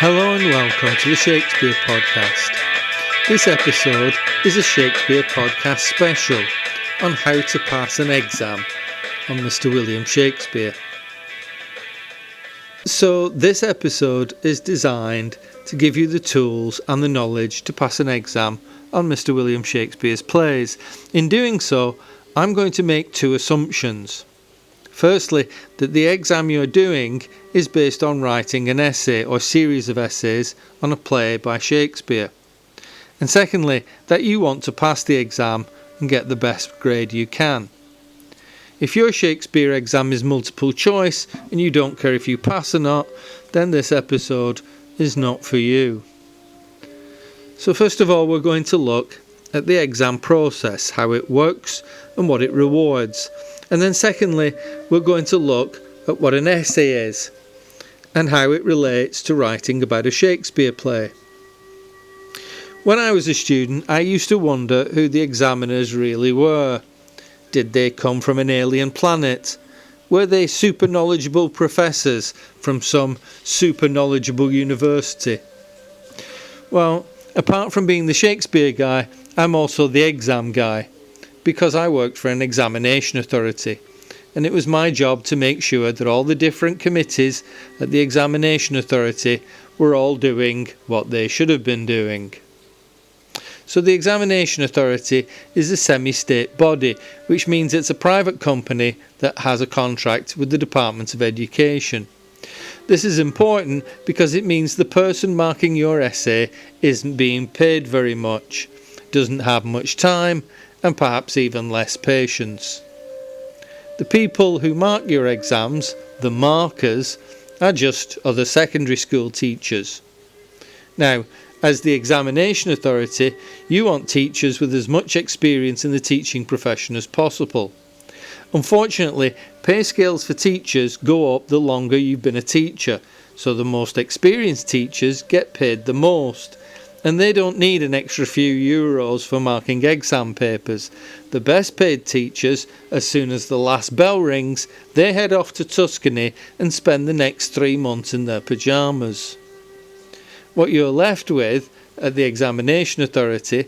Hello and welcome to the Shakespeare Podcast. This episode is a Shakespeare Podcast special on how to pass an exam on Mr. William Shakespeare. So this episode is designed to give you the tools and the knowledge to pass an exam on Mr. William Shakespeare's plays. In doing so, I'm going to make two assumptions. Firstly, that the exam you're doing is based on writing an essay or series of essays on a play by Shakespeare. And secondly, that you want to pass the exam and get the best grade you can. If your Shakespeare exam is multiple choice and you don't care if you pass or not, then this episode is not for you. So first of all, we're going to look at the exam process, how it works and what it rewards. And then secondly, we're going to look at what an essay is and how it relates to writing about a Shakespeare play. When I was a student, I used to wonder who the examiners really were. Did they come from an alien planet? Were they super knowledgeable professors from some super knowledgeable university? Well, apart from being the Shakespeare guy, I'm also the exam guy, because I worked for an examination authority, and it was my job to make sure that all the different committees at the examination authority were all doing what they should have been doing. So the examination authority is a semi-state body, which means it's a private company that has a contract with the Department of Education. This is important because it means the person marking your essay isn't being paid very much, doesn't have much time, and perhaps even less patience. The people who mark your exams, the markers, are just other secondary school teachers. Now, as the examination authority, you want teachers with as much experience in the teaching profession as possible. Unfortunately, pay scales for teachers go up the longer you've been a teacher, so the most experienced teachers get paid the most. And they don't need an extra few euros for marking exam papers. The best paid teachers, as soon as the last bell rings, they head off to Tuscany and spend the next 3 months in their pyjamas. What you're left with at the examination authority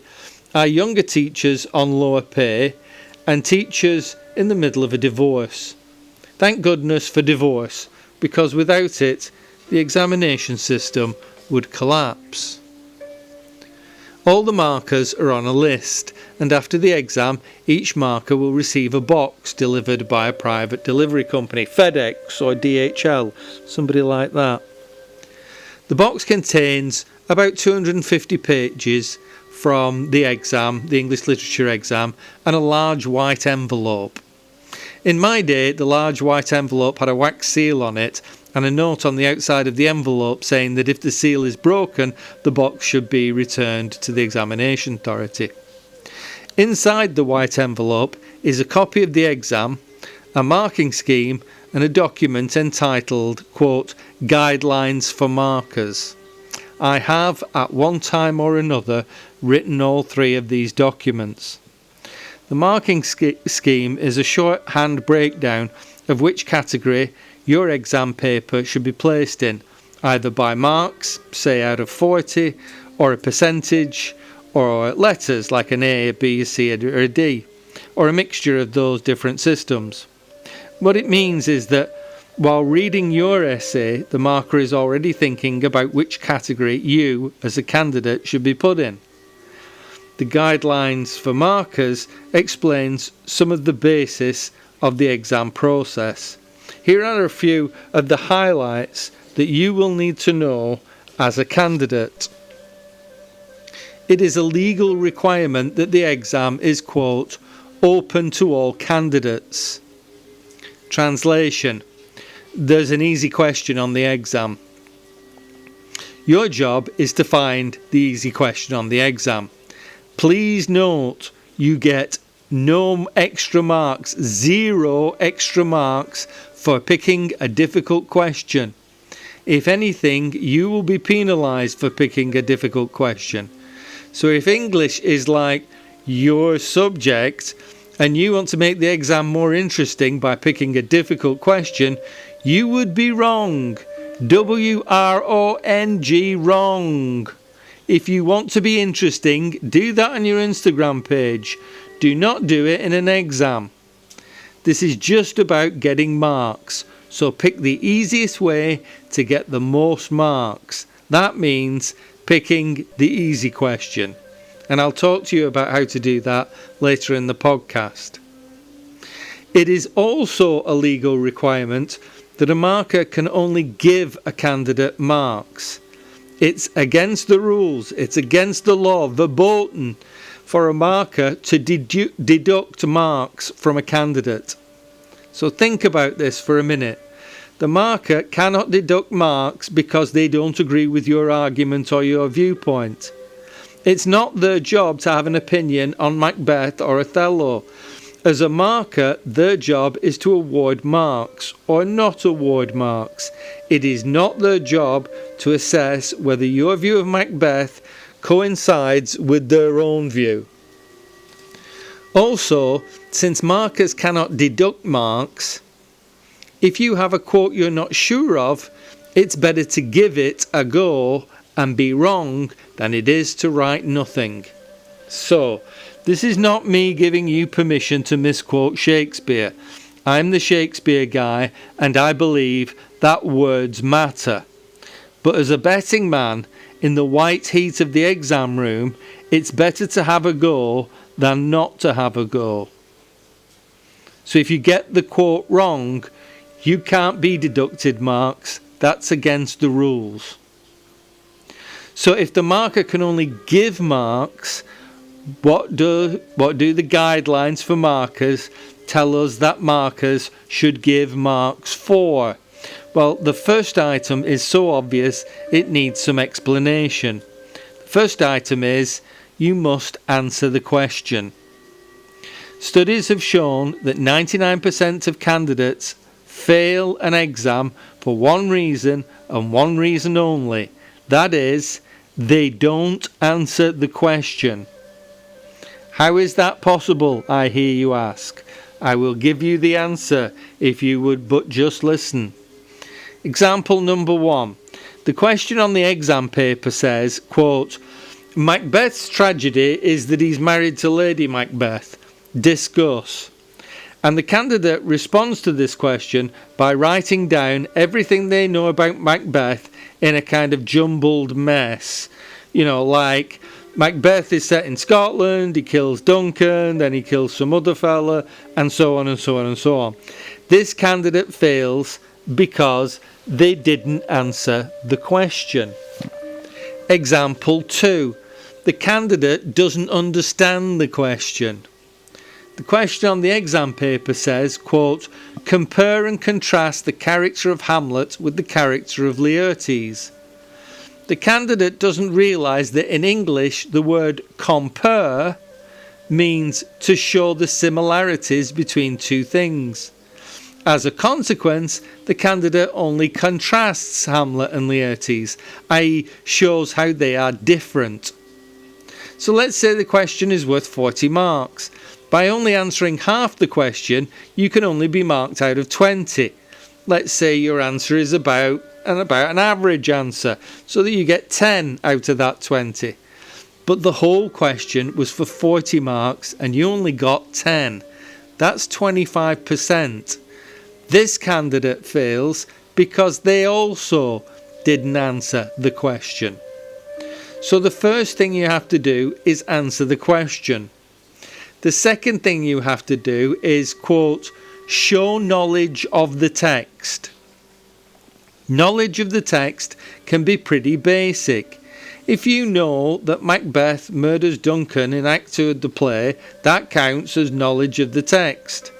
are younger teachers on lower pay and teachers in the middle of a divorce. Thank goodness for divorce, because without it, the examination system would collapse. All the markers are on a list, and after the exam, each marker will receive a box delivered by a private delivery company, FedEx or DHL, somebody like that. The box contains about 250 pages from the exam, the English literature exam, and a large white envelope. In my day, the large white envelope had a wax seal on it and a note on the outside of the envelope saying that if the seal is broken, the box should be returned to the examination authority. Inside the white envelope is a copy of the exam, a marking scheme, and a document entitled, quote, Guidelines for Markers. I have, at one time or another, written all three of these documents. The marking scheme is a shorthand breakdown of which category your exam paper should be placed in, either by marks, say out of 40, or a percentage, or letters like an A, a B, a C, or a D, or a mixture of those different systems. What it means is that while reading your essay, the marker is already thinking about which category you, as a candidate, should be put in. The Guidelines for Markers explains some of the basis of the exam process. Here are a few of the highlights that you will need to know as a candidate. It is a legal requirement that the exam is, quote, open to all candidates. Translation. There's an easy question on the exam. Your job is to find the easy question on the exam. Please note, you get no extra marks, 0 extra marks for picking a difficult question. If anything, you will be penalised for picking a difficult question. So if English is like your subject and you want to make the exam more interesting by picking a difficult question, you would be wrong. WRONG, wrong. If you want to be interesting, do that on your Instagram page. Do not do it in an exam. This is just about getting marks, so pick the easiest way to get the most marks. That means picking the easy question. And I'll talk to you about how to do that later in the podcast. It is also a legal requirement that a marker can only give a candidate marks. It's against the rules, it's against the law, verboten, for a marker to deduct marks from a candidate. So think about this for a minute. The marker cannot deduct marks because they don't agree with your argument or your viewpoint. It's not their job to have an opinion on Macbeth or Othello. As a marker, their job is to award marks or not award marks. It is not their job to assess whether your view of Macbeth coincides with their own view. Also, since markers cannot deduct marks, if you have a quote you're not sure of, it's better to give it a go and be wrong than it is to write nothing. So, this is not me giving you permission to misquote Shakespeare. I'm the Shakespeare guy and I believe that words matter. But as a betting man, in the white heat of the exam room, it's better to have a go than not to have a go. So if you get the quote wrong, you can't be deducted marks. That's against the rules. So if the marker can only give marks, what do the guidelines for markers tell us that markers should give marks for? Well, the first item is so obvious it needs some explanation. The first item is you must answer the question. Studies have shown that 99% of candidates fail an exam for one reason and one reason only. That is, they don't answer the question. How is that possible, I hear you ask? I will give you the answer if you would but just listen. Example number 1. The question on the exam paper says, quote, Macbeth's tragedy is that he's married to Lady Macbeth. Discuss. And the candidate responds to this question by writing down everything they know about Macbeth in a kind of jumbled mess. You know, like Macbeth is set in Scotland, he kills Duncan, then he kills some other fella, and so on and so on and so on. This candidate fails because they didn't answer the question. Example 2. The candidate doesn't understand the question. The question on the exam paper says, quote, compare and contrast the character of Hamlet with the character of Laertes. The candidate doesn't realise that in English the word compare means to show the similarities between two things. As a consequence, the candidate only contrasts Hamlet and Laertes, i.e. shows how they are different. So let's say the question is worth 40 marks. By only answering half the question, you can only be marked out of 20. Let's say your answer is about an average answer, so that you get 10 out of that 20. But the whole question was for 40 marks and you only got 10. That's 25%. This candidate fails because they also didn't answer the question. So the first thing you have to do is answer the question. The second thing you have to do is, quote, show knowledge of the text. Knowledge of the text can be pretty basic. If you know that Macbeth murders Duncan in Act 2 of the play, that counts as knowledge of the text.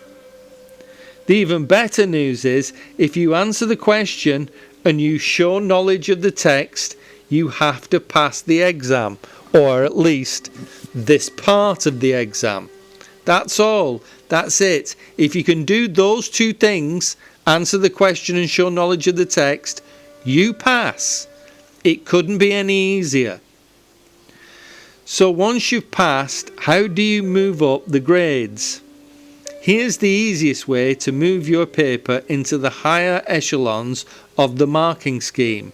The even better news is, if you answer the question and you show knowledge of the text, you have to pass the exam, or at least this part of the exam. That's all. That's it. If you can do those two things, answer the question and show knowledge of the text, you pass. It couldn't be any easier. So once you've passed, how do you move up the grades? Here's the easiest way to move your paper into the higher echelons of the marking scheme.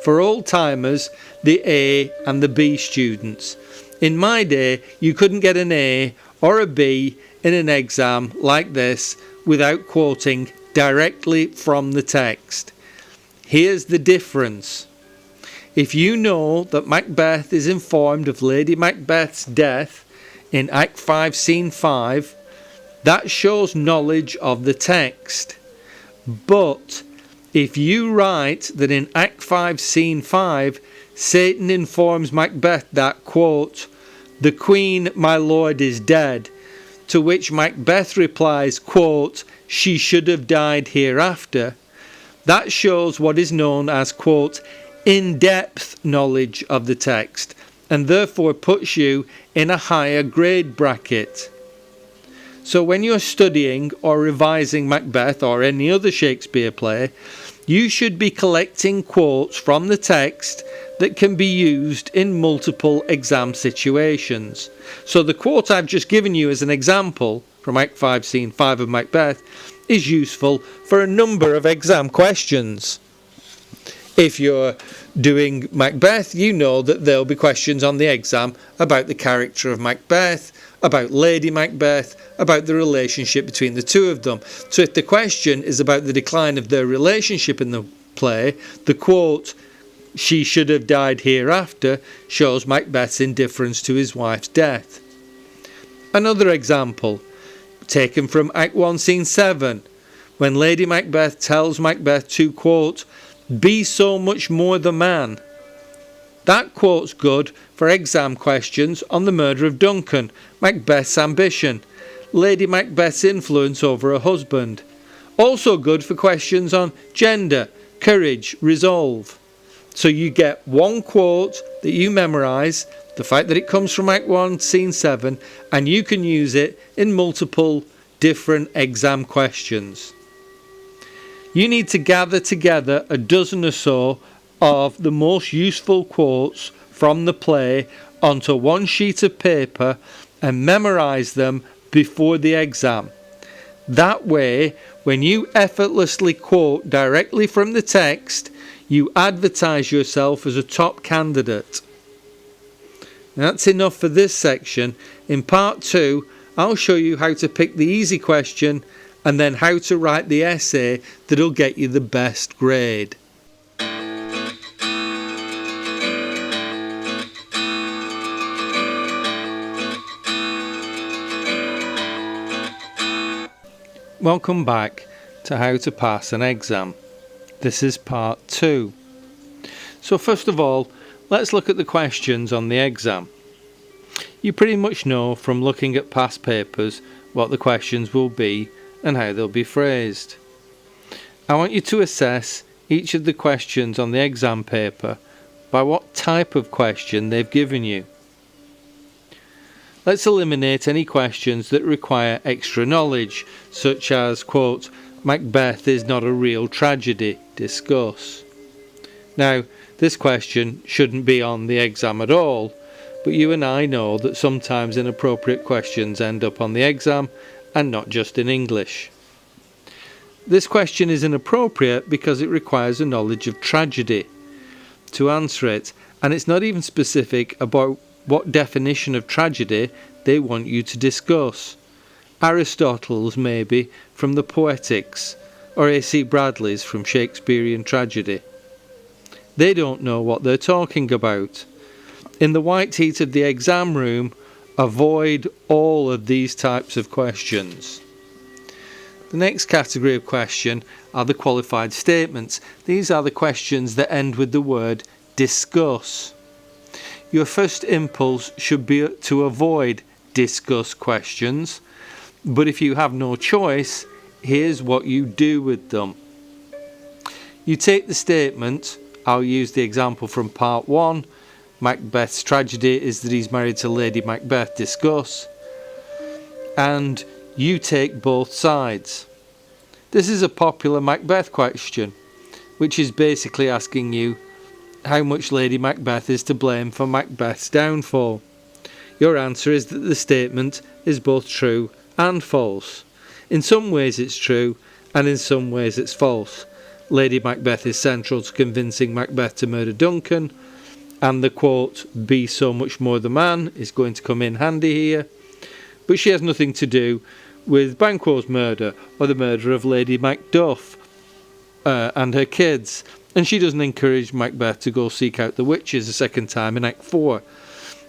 For old-timers, the A and the B students. In my day, you couldn't get an A or a B in an exam like this without quoting directly from the text. Here's the difference. If you know that Macbeth is informed of Lady Macbeth's death in Act 5, Scene 5, that shows knowledge of the text. But if you write that in Act 5, Scene 5, Satan informs Macbeth that, quote, "The Queen, my lord, is dead," to which Macbeth replies, quote, "She should have died hereafter," that shows what is known as, quote, in-depth knowledge of the text, and therefore puts you in a higher grade bracket. So when you're studying or revising Macbeth or any other Shakespeare play, you should be collecting quotes from the text that can be used in multiple exam situations. So the quote I've just given you as an example from Act 5, Scene 5 of Macbeth is useful for a number of exam questions. If you're doing Macbeth, you know that there'll be questions on the exam about the character of Macbeth, about Lady Macbeth, about the relationship between the two of them. So if the question is about the decline of their relationship in the play, the quote, "She should have died hereafter," shows Macbeth's indifference to his wife's death. Another example, taken from Act 1, Scene 7, when Lady Macbeth tells Macbeth to, quote, "Be so much more the man." That quote's good for exam questions on the murder of Duncan, Macbeth's ambition, Lady Macbeth's influence over her husband. Also good for questions on gender, courage, resolve. So you get one quote that you memorise, the fact that it comes from Act 1, Scene 7, and you can use it in multiple different exam questions. You need to gather together a dozen or so of the most useful quotes from the play onto one sheet of paper and memorise them before the exam. That way, when you effortlessly quote directly from the text, you advertise yourself as a top candidate. That's enough for this section. In part 2, I'll show you how to pick the easy question and then how to write the essay that'll get you the best grade. Welcome back to How to Pass an Exam. This is part 2. So first of all, let's look at the questions on the exam. You pretty much know from looking at past papers what the questions will be and how they'll be phrased. I want you to assess each of the questions on the exam paper by what type of question they've given you. Let's eliminate any questions that require extra knowledge, such as, quote, "Macbeth is not a real tragedy, discuss." Now, this question shouldn't be on the exam at all, but you and I know that sometimes inappropriate questions end up on the exam and not just in English. This question is inappropriate because it requires a knowledge of tragedy to answer it, and it's not even specific about what definition of tragedy they want you to discuss. Aristotle's maybe from the Poetics, or A.C. Bradley's from Shakespearean tragedy. They don't know what they're talking about. In the white heat of the exam room, avoid all of these types of questions. The next category of question are the qualified statements. These are the questions that end with the word discuss. Your first impulse should be to avoid discuss questions, but if you have no choice, here's what you do with them. You take the statement, I'll use the example from part 1, Macbeth's tragedy is that he's married to Lady Macbeth, discuss, and you take both sides. This is a popular Macbeth question, which is basically asking you how much Lady Macbeth is to blame for Macbeth's downfall. Your answer is that the statement is both true and false. In some ways it's true, and in some ways it's false. Lady Macbeth is central to convincing Macbeth to murder Duncan, and the quote, "be so much more the man," is going to come in handy here. But she has nothing to do with Banquo's murder, or the murder of Lady Macduff and her kids. And she doesn't encourage Macbeth to go seek out the witches a second time in Act 4,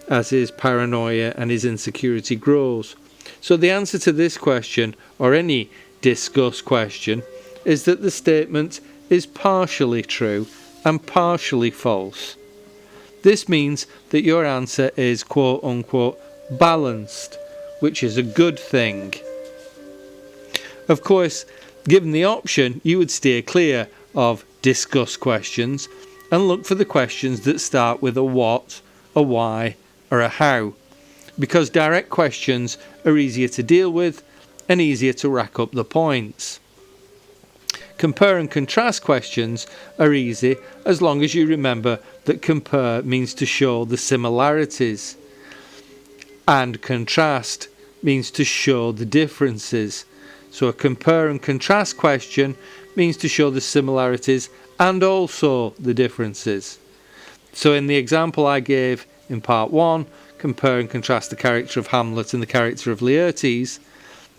as his paranoia and his insecurity grows. So the answer to this question, or any discuss question, is that the statement is partially true and partially false. This means that your answer is quote unquote balanced, which is a good thing. Of course, given the option, you would steer clear of discuss questions and look for the questions that start with a what, a why, or a how, because direct questions are easier to deal with and easier to rack up the points. Compare and contrast questions are easy as long as you remember that compare means to show the similarities and contrast means to show the differences. So a compare and contrast question means to show the similarities and also the differences. So in the example I gave in part 1, compare and contrast the character of Hamlet and the character of Laertes,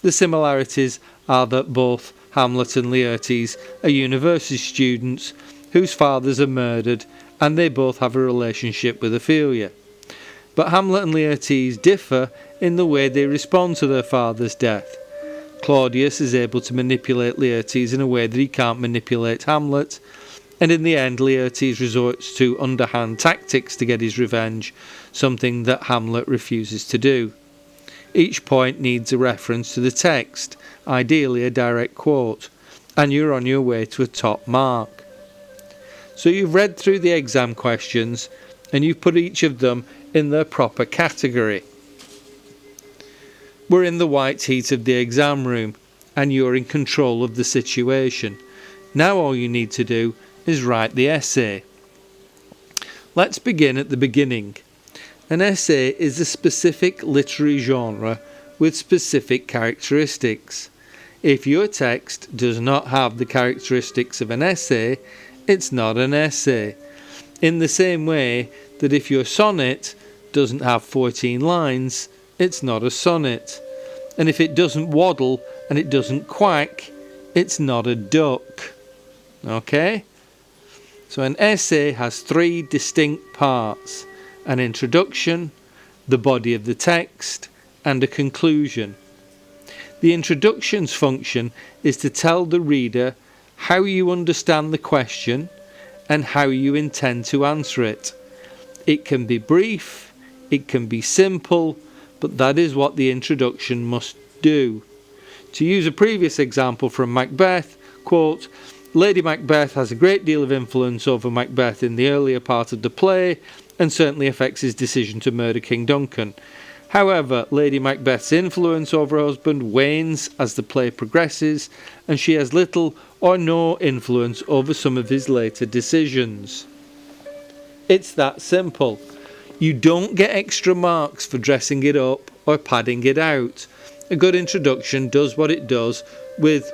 the similarities are that both Hamlet and Laertes are university students whose fathers are murdered and they both have a relationship with Ophelia. But Hamlet and Laertes differ in the way they respond to their father's death. Claudius is able to manipulate Laertes in a way that he can't manipulate Hamlet, and in the end Laertes resorts to underhand tactics to get his revenge, something that Hamlet refuses to do. Each point needs a reference to the text, ideally a direct quote, and you're on your way to a top mark. So you've read through the exam questions and you've put each of them in their proper category. We're in the white heat of the exam room and you're in control of the situation. Now all you need to do is write the essay. Let's begin at the beginning. An essay is a specific literary genre with specific characteristics. If your text does not have the characteristics of an essay, it's not an essay. In the same way that if your sonnet doesn't have 14 lines, it's not a sonnet. And if it doesn't waddle and it doesn't quack, it's not a duck. Okay? So an essay has 3 distinct parts: an introduction, the body of the text, and a conclusion. The introduction's function is to tell the reader how you understand the question and how you intend to answer it. It can be brief, it can be simple, but that is what the introduction must do. To use a previous example from Macbeth, quote, "Lady Macbeth has a great deal of influence over Macbeth in the earlier part of the play and certainly affects his decision to murder King Duncan. However, Lady Macbeth's influence over her husband wanes as the play progresses, and she has little or no influence over some of his later decisions." It's that simple. You don't get extra marks for dressing it up or padding it out. A good introduction does what it does with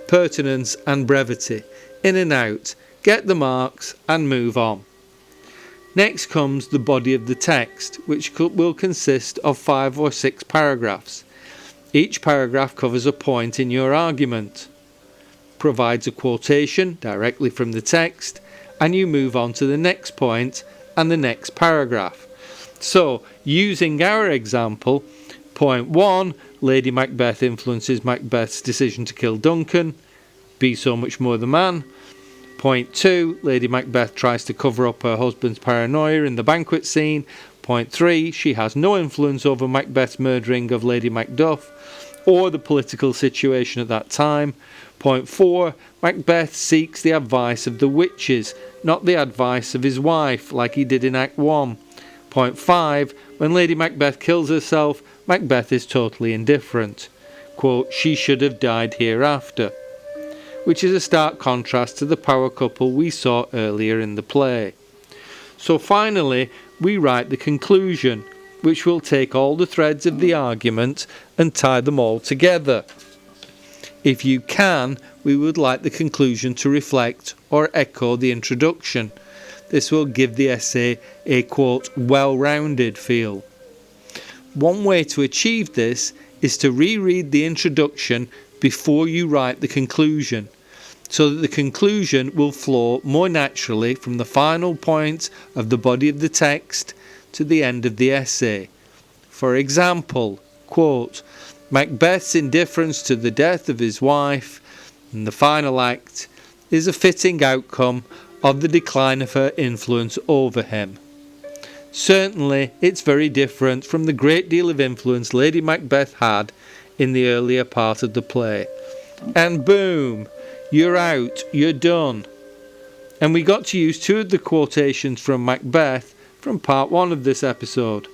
pertinence and brevity. In and out, get the marks and move on. Next comes the body of the text, which will consist of 5 or 6 paragraphs. Each paragraph covers a point in your argument, provides a quotation directly from the text, and you move on to the next point and the next paragraph. So, using our example, point 1, Lady Macbeth influences Macbeth's decision to kill Duncan. Be so much more the man. Point 2, Lady Macbeth tries to cover up her husband's paranoia in the banquet scene. Point 3, she has no influence over Macbeth's murdering of Lady Macduff or the political situation at that time. Point 4, Macbeth seeks the advice of the witches, not the advice of his wife, like he did in Act 1. Point 5, when Lady Macbeth kills herself, Macbeth is totally indifferent. Quote, "She should have died hereafter," which is a stark contrast to the power couple we saw earlier in the play. So finally, we write the conclusion, which will take all the threads of the argument and tie them all together. If you can, we would like the conclusion to reflect or echo the introduction. This will give the essay a, quote, well-rounded feel. One way to achieve this is to reread the introduction before you write the conclusion, so that the conclusion will flow more naturally from the final point of the body of the text to the end of the essay. For example, quote, Macbeth's indifference to the death of his wife in the final act is a fitting outcome of the decline of her influence over him. Certainly, it's very different from the great deal of influence Lady Macbeth had in the earlier part of the play. And boom, you're out, you're done. And we got to use two of the quotations from Macbeth from part 1 of this episode.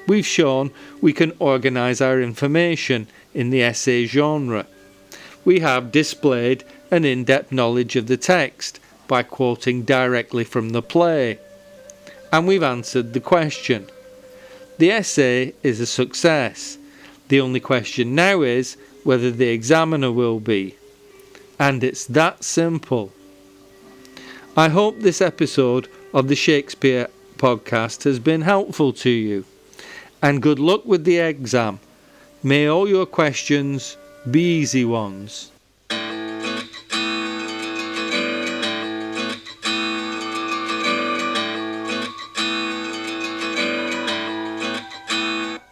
We've shown we can organise our information in the essay genre. We have displayed an in-depth knowledge of the text by quoting directly from the play. And we've answered the question. The essay is a success. The only question now is whether the examiner will be. And it's that simple. I hope this episode of the Shakespeare Podcast has been helpful to you. And good luck with the exam. May all your questions be easy ones.